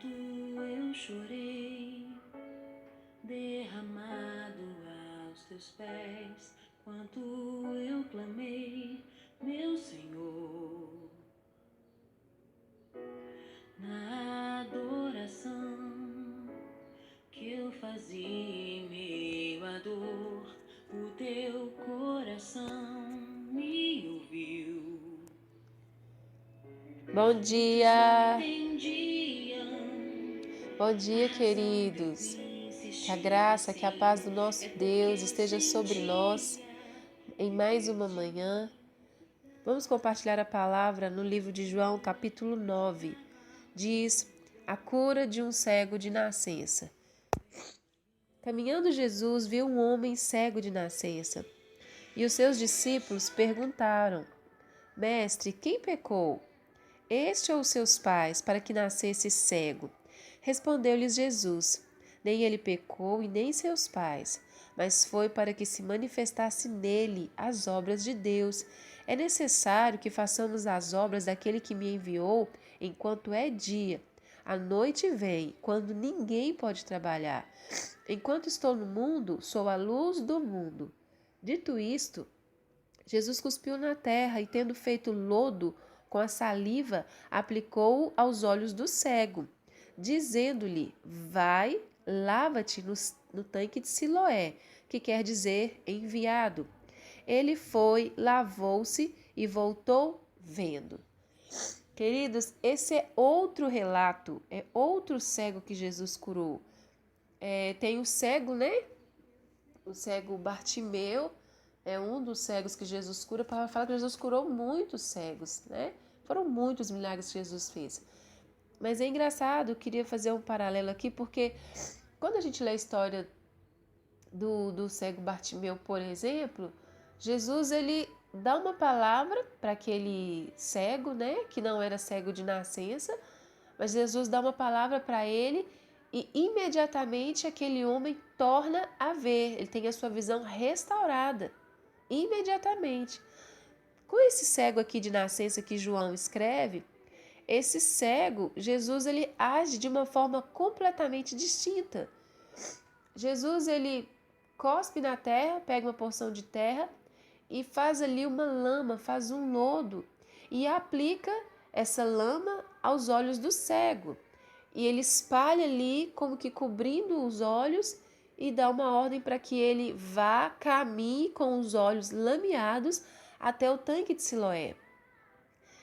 Quanto eu chorei, derramado aos teus pés, quanto eu clamei, meu Senhor, na adoração que eu fazia em meio à dor, o teu coração me ouviu. Bom dia! Entendiam Bom dia, queridos! Que a graça, que a paz do nosso Deus esteja sobre nós em mais uma manhã. Vamos compartilhar a palavra no livro de João, capítulo 9. Diz: a cura de um cego de nascença. Caminhando, Jesus viu um homem cego de nascença. E os seus discípulos perguntaram: Mestre, quem pecou? Este ou seus pais, para que nascesse cego? Respondeu-lhes Jesus: Nem ele pecou e nem seus pais, mas foi para que se manifestasse nele as obras de Deus. É necessário que façamos as obras daquele que me enviou enquanto é dia. A noite vem, quando ninguém pode trabalhar. Enquanto estou no mundo, sou a luz do mundo. Dito isto, Jesus cuspiu na terra e, tendo feito lodo com a saliva, aplicou-o aos olhos do cego, dizendo-lhe: Vai, lava-te no tanque de Siloé, que quer dizer enviado. Ele foi, lavou-se e voltou vendo. Queridos, esse é outro relato, é outro cego que Jesus curou. Tem o cego, né? O cego Bartimeu é um dos cegos que Jesus cura. Para falar que Jesus curou muitos cegos, né? Foram muitos milagres que Jesus fez. Mas é engraçado, eu queria fazer um paralelo aqui, porque quando a gente lê a história do cego Bartimeu, por exemplo, Jesus ele dá uma palavra para aquele cego, né? Que não era cego de nascença, mas Jesus dá uma palavra para ele e imediatamente aquele homem torna a ver, ele tem a sua visão restaurada, imediatamente. Com esse cego aqui de nascença que João escreve, esse cego, Jesus ele age de uma forma completamente distinta. Jesus ele cospe na terra, pega uma porção de terra e faz ali uma lama, faz um lodo e aplica essa lama aos olhos do cego. E ele espalha ali como que cobrindo os olhos e dá uma ordem para que ele vá, caminhe com os olhos lameados até o tanque de Siloé.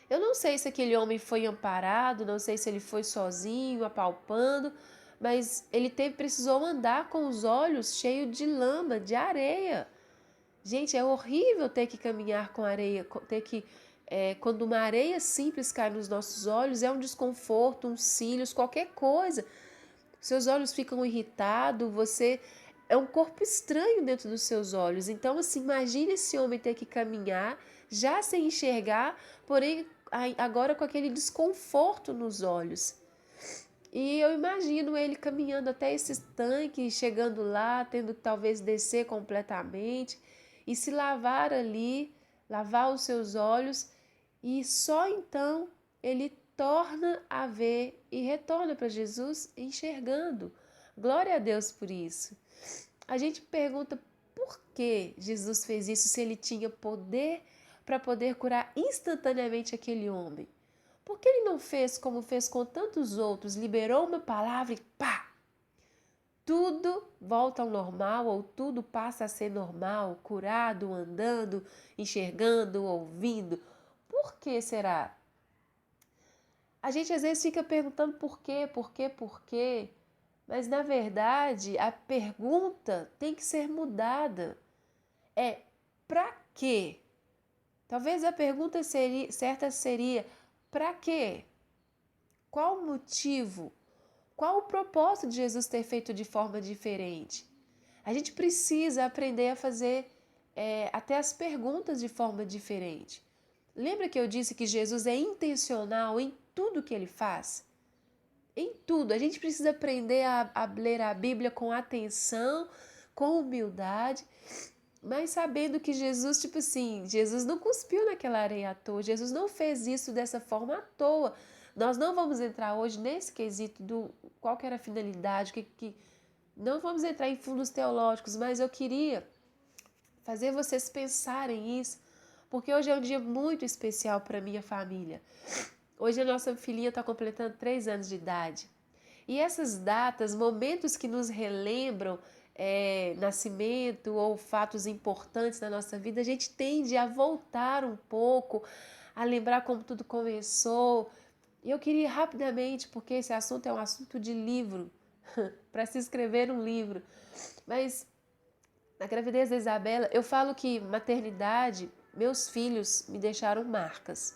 Eu não sei se aquele homem foi amparado, não sei se ele foi sozinho, apalpando, mas ele precisou andar com os olhos cheios de lama, de areia. Gente, é horrível ter que caminhar com areia, quando uma areia simples cai nos nossos olhos, é um desconforto, uns cílios, qualquer coisa. Seus olhos ficam irritados, você é um corpo estranho dentro dos seus olhos. Então, assim, imagine esse homem ter que caminhar já sem enxergar, porém agora com aquele desconforto nos olhos. E eu imagino ele caminhando até esse tanque, chegando lá, tendo que talvez descer completamente e se lavar ali, lavar os seus olhos, e só então ele torna a ver e retorna para Jesus enxergando. Glória a Deus por isso. A gente pergunta por que Jesus fez isso se ele tinha poder para poder curar instantaneamente aquele homem. Por que ele não fez como fez com tantos outros, liberou uma palavra e pá! Tudo volta ao normal ou tudo passa a ser normal, curado, andando, enxergando, ouvindo. Por que será? A gente às vezes fica perguntando por quê, mas na verdade a pergunta tem que ser mudada. É para quê? Talvez a pergunta certa seria para quê? Qual o motivo? Qual o propósito de Jesus ter feito de forma diferente? A gente precisa aprender a fazer até as perguntas de forma diferente. Lembra que eu disse que Jesus é intencional em tudo que ele faz? Em tudo. A gente precisa aprender a ler a Bíblia com atenção, com humildade, mas sabendo que Jesus, Jesus não cuspiu naquela areia à toa. Jesus não fez isso dessa forma à toa. Nós não vamos entrar hoje nesse quesito do qual que era a finalidade, não vamos entrar em fundos teológicos, mas eu queria fazer vocês pensarem isso, porque hoje é um dia muito especial para minha família. Hoje a nossa filhinha está completando 3 anos de idade. E essas datas, momentos que nos relembram nascimento ou fatos importantes na nossa vida, a gente tende a voltar um pouco, a lembrar como tudo começou. E eu queria rapidamente, porque esse assunto é um assunto de livro, para se escrever um livro. Mas na gravidez da Isabela, eu falo que maternidade, meus filhos me deixaram marcas.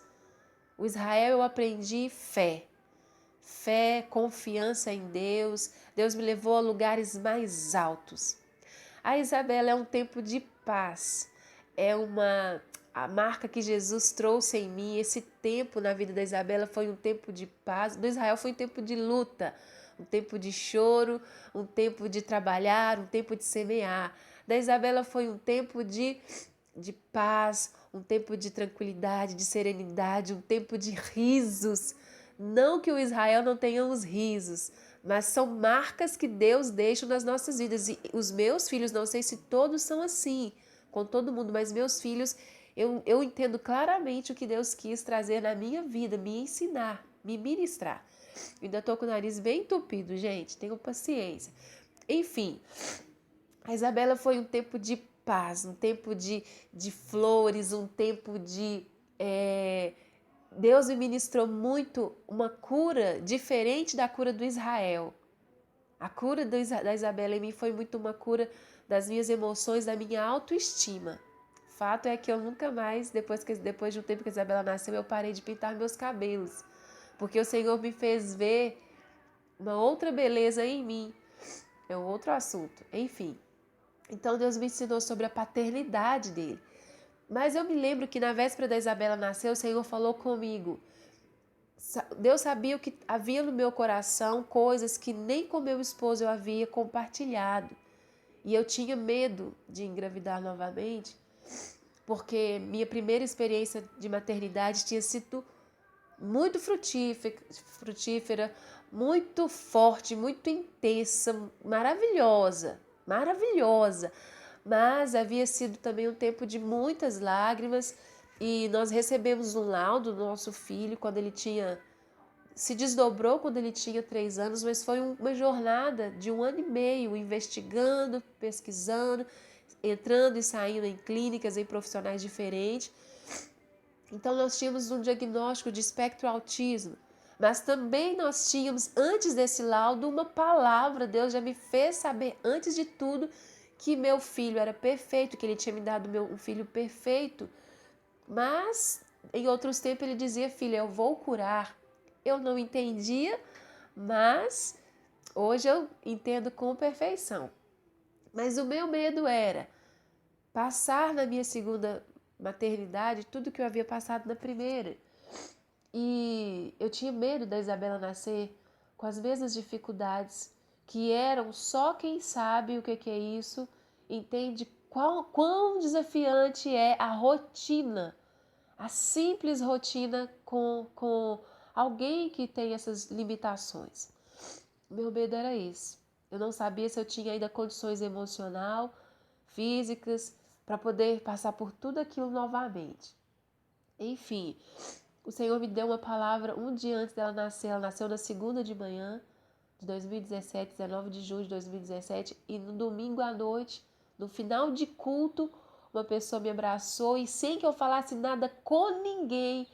O Israel eu aprendi fé. Fé, confiança em Deus. Deus me levou a lugares mais altos. A Isabela é um tempo de paz. A marca que Jesus trouxe em mim. Esse tempo na vida da Isabela foi um tempo de paz. Do Israel foi um tempo de luta, um tempo de choro, um tempo de trabalhar, um tempo de semear. Da Isabela foi um tempo de paz, um tempo de tranquilidade, de serenidade, um tempo de risos. Não que o Israel não tenha os risos, mas são marcas que Deus deixa nas nossas vidas. E os meus filhos, não sei se todos são assim, com todo mundo, mas meus filhos, eu entendo claramente o que Deus quis trazer na minha vida, me ensinar, me ministrar. Eu ainda estou com o nariz bem entupido, gente, tenham paciência. Enfim, a Isabela foi um tempo de paz, um tempo de flores, um tempo de... Deus me ministrou muito uma cura diferente da cura do Israel. A cura da Isabela em mim foi muito uma cura das minhas emoções, da minha autoestima. Fato é que eu nunca mais, depois de um tempo que a Isabela nasceu, eu parei de pintar meus cabelos. Porque o Senhor me fez ver uma outra beleza em mim. É um outro assunto. Enfim. Então Deus me ensinou sobre a paternidade dele. Mas eu me lembro que na véspera da Isabela nascer, o Senhor falou comigo. Deus sabia o que havia no meu coração, coisas que nem com meu esposo eu havia compartilhado. E eu tinha medo de engravidar novamente, porque minha primeira experiência de maternidade tinha sido muito frutífera, muito forte, muito intensa, maravilhosa. Mas havia sido também um tempo de muitas lágrimas e nós recebemos um laudo do nosso filho quando ele se desdobrou quando ele tinha 3 anos, mas foi uma jornada de 1 ano e meio, investigando, pesquisando, entrando e saindo em clínicas, em profissionais diferentes. Então nós tínhamos um diagnóstico de espectro autismo, mas também nós tínhamos, antes desse laudo, uma palavra. Deus já me fez saber, antes de tudo, que meu filho era perfeito, que ele tinha me dado um filho perfeito. Mas em outros tempos ele dizia: filha, eu vou curar. Eu não entendia, mas hoje eu entendo com perfeição. Mas o meu medo era passar na minha segunda maternidade tudo que eu havia passado na primeira. E eu tinha medo da Isabela nascer com as mesmas dificuldades, que eram só quem sabe o que é isso, entende quão desafiante é a rotina, a simples rotina com alguém que tem essas limitações. Meu medo era esse. Eu não sabia se eu tinha ainda condições emocional, físicas, para poder passar por tudo aquilo novamente. Enfim, o Senhor me deu uma palavra um dia antes dela nascer. Ela nasceu na segunda de manhã de 2017, 19 de junho de 2017, e no domingo à noite, no final de culto, uma pessoa me abraçou e sem que eu falasse nada com ninguém,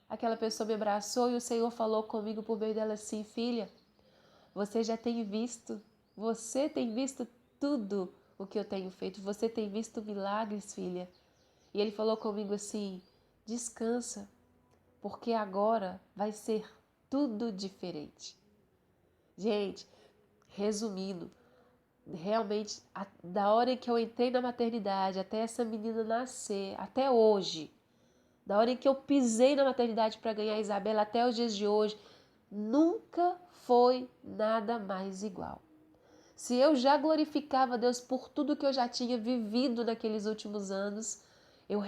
aquela pessoa me abraçou e o Senhor falou comigo por meio dela assim: filha, você tem visto tudo o que eu tenho feito, você tem visto milagres, filha. E ele falou comigo assim: descansa, porque agora vai ser tudo diferente. Gente, resumindo, realmente, da hora em que eu entrei na maternidade até essa menina nascer, até hoje, da hora em que eu pisei na maternidade para ganhar a Isabela até os dias de hoje, nunca foi nada mais igual. Se eu já glorificava a Deus por tudo que eu já tinha vivido naqueles últimos anos, eu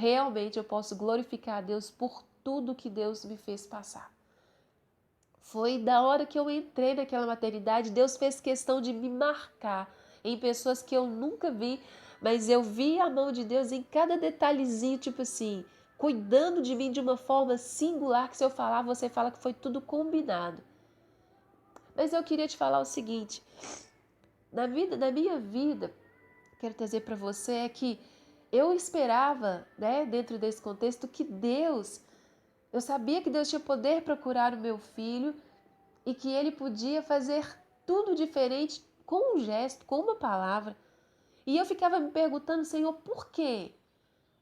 posso glorificar a Deus por tudo que Deus me fez passar. Foi da hora que eu entrei naquela maternidade, Deus fez questão de me marcar em pessoas que eu nunca vi, mas eu vi a mão de Deus em cada detalhezinho, tipo assim, cuidando de mim de uma forma singular, que se eu falar, você fala que foi tudo combinado. Mas eu queria te falar o seguinte, na minha vida, quero trazer para você é que eu esperava, né, dentro desse contexto, que eu sabia que Deus tinha poder para curar o meu filho e que ele podia fazer tudo diferente com um gesto, com uma palavra. E eu ficava me perguntando, Senhor, por quê?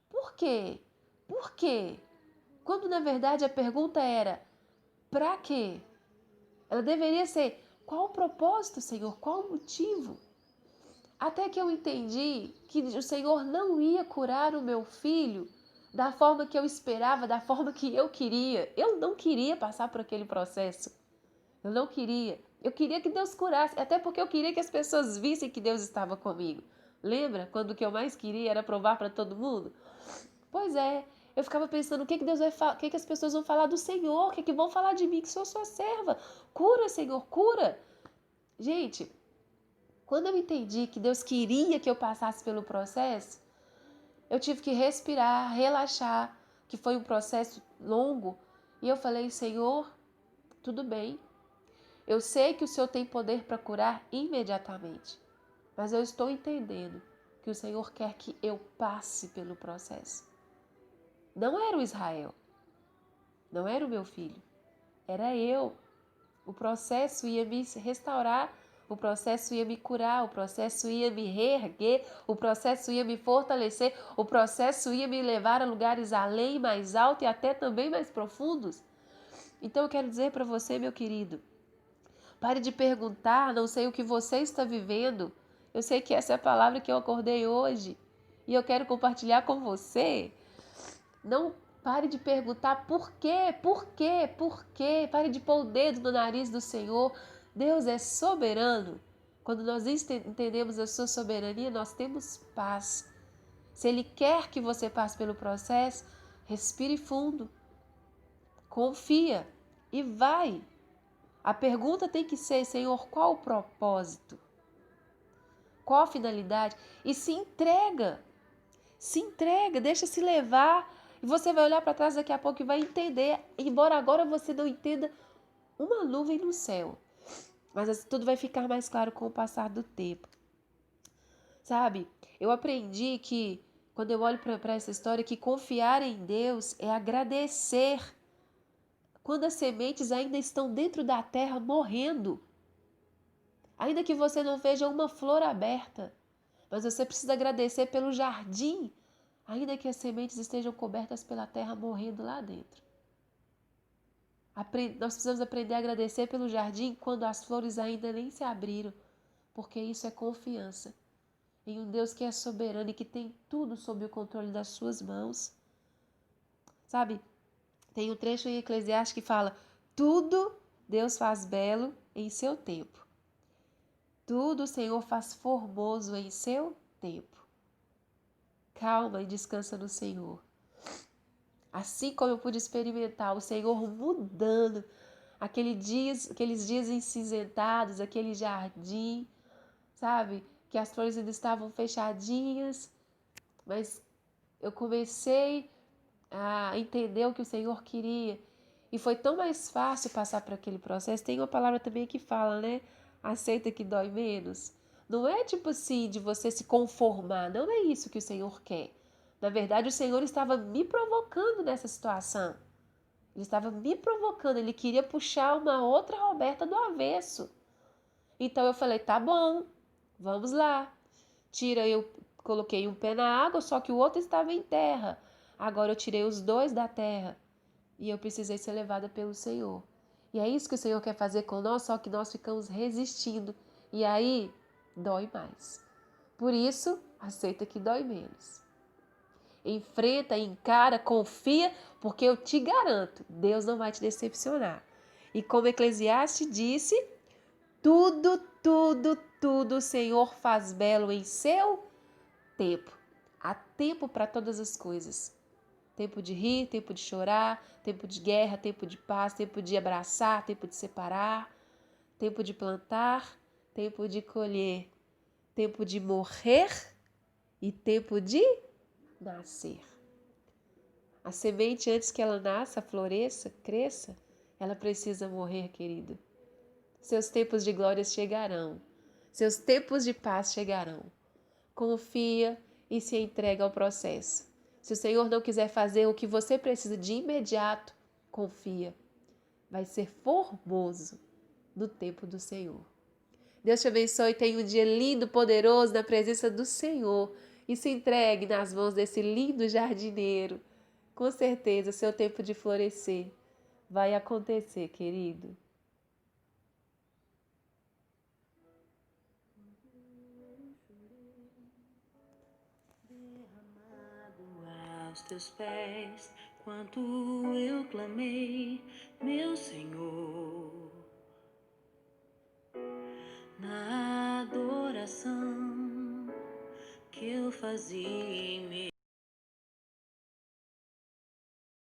Por quê? Por quê? Quando na verdade a pergunta era, para quê? Ela deveria ser, qual o propósito, Senhor? Qual o motivo? Até que eu entendi que o Senhor não ia curar o meu filho da forma que eu esperava, da forma que eu queria. Eu não queria passar por aquele processo. Eu não queria. Eu queria que Deus curasse, até porque eu queria que as pessoas vissem que Deus estava comigo. Lembra quando o que eu mais queria era provar para todo mundo? Pois é, eu ficava pensando o que Deus vai falar, o que as pessoas vão falar do Senhor, o que vão falar de mim, que sou sua serva. Cura, Senhor, cura. Gente, quando eu entendi que Deus queria que eu passasse pelo processo, eu tive que respirar, relaxar, que foi um processo longo. E eu falei, Senhor, tudo bem. Eu sei que o Senhor tem poder para curar imediatamente, mas eu estou entendendo que o Senhor quer que eu passe pelo processo. Não era o Israel, não era o meu filho, era eu. O processo ia me restaurar, o processo ia me curar, o processo ia me reerguer, o processo ia me fortalecer, o processo ia me levar a lugares além, mais altos e até também mais profundos. Então eu quero dizer para você, meu querido, pare de perguntar, não sei o que você está vivendo. Eu sei que essa é a palavra que eu acordei hoje e eu quero compartilhar com você. Não pare de perguntar por quê, por quê, por quê. Pare de pôr o dedo no nariz do Senhor. Deus é soberano. Quando nós entendemos a sua soberania, nós temos paz. Se Ele quer que você passe pelo processo, respire fundo, confia e vai. A pergunta tem que ser, Senhor, qual o propósito? Qual a finalidade? E se entrega, deixa se levar. E você vai olhar para trás daqui a pouco e vai entender, embora agora você não entenda uma nuvem no céu. Mas tudo vai ficar mais claro com o passar do tempo. Sabe, eu aprendi que, quando eu olho para essa história, que confiar em Deus é agradecer quando as sementes ainda estão dentro da terra morrendo. Ainda que você não veja uma flor aberta, mas você precisa agradecer pelo jardim, ainda que as sementes estejam cobertas pela terra morrendo lá dentro. Nós precisamos aprender a agradecer pelo jardim quando as flores ainda nem se abriram, porque isso é confiança em um Deus que é soberano e que tem tudo sob o controle das suas mãos. Sabe, tem um trecho em Eclesiastes que fala, tudo Deus faz belo em seu tempo. Tudo o Senhor faz formoso em seu tempo. Calma e descansa no Senhor. Assim como eu pude experimentar o Senhor mudando aqueles dias encinzentados, aquele jardim, sabe? Que as flores ainda estavam fechadinhas, mas eu comecei a entender o que o Senhor queria. E foi tão mais fácil passar por aquele processo. Tem uma palavra também que fala, né? Aceita que dói menos. Não é tipo assim de você se conformar. Não é isso que o Senhor quer. Na verdade, o Senhor estava me provocando nessa situação. Ele estava me provocando. Ele queria puxar uma outra Roberta do avesso. Então eu falei, tá bom, vamos lá. Eu coloquei um pé na água, só que o outro estava em terra. Agora eu tirei os dois da terra. E eu precisei ser levada pelo Senhor. E é isso que o Senhor quer fazer com nós, só que nós ficamos resistindo. E aí, dói mais. Por isso, aceita que dói menos. Enfrenta, encara, confia, porque eu te garanto, Deus não vai te decepcionar. E como Eclesiastes disse, tudo o Senhor faz belo em seu tempo. Há tempo para todas as coisas. Tempo de rir, tempo de chorar, tempo de guerra, tempo de paz, tempo de abraçar, tempo de separar, tempo de plantar, tempo de colher, tempo de morrer e tempo de nascer. A semente, antes que ela nasça, floresça, cresça, ela precisa morrer, querido. Seus tempos de glória chegarão. Seus tempos de paz chegarão. Confia e se entrega ao processo. Se o Senhor não quiser fazer o que você precisa de imediato, confia. Vai ser formoso no tempo do Senhor. Deus te abençoe e tenha um dia lindo, poderoso na presença do Senhor. E se entregue nas mãos desse lindo jardineiro. Com certeza, seu tempo de florescer vai acontecer, querido. Derramado aos teus pés, quanto eu clamei, meu Senhor, na adoração que eu fazia em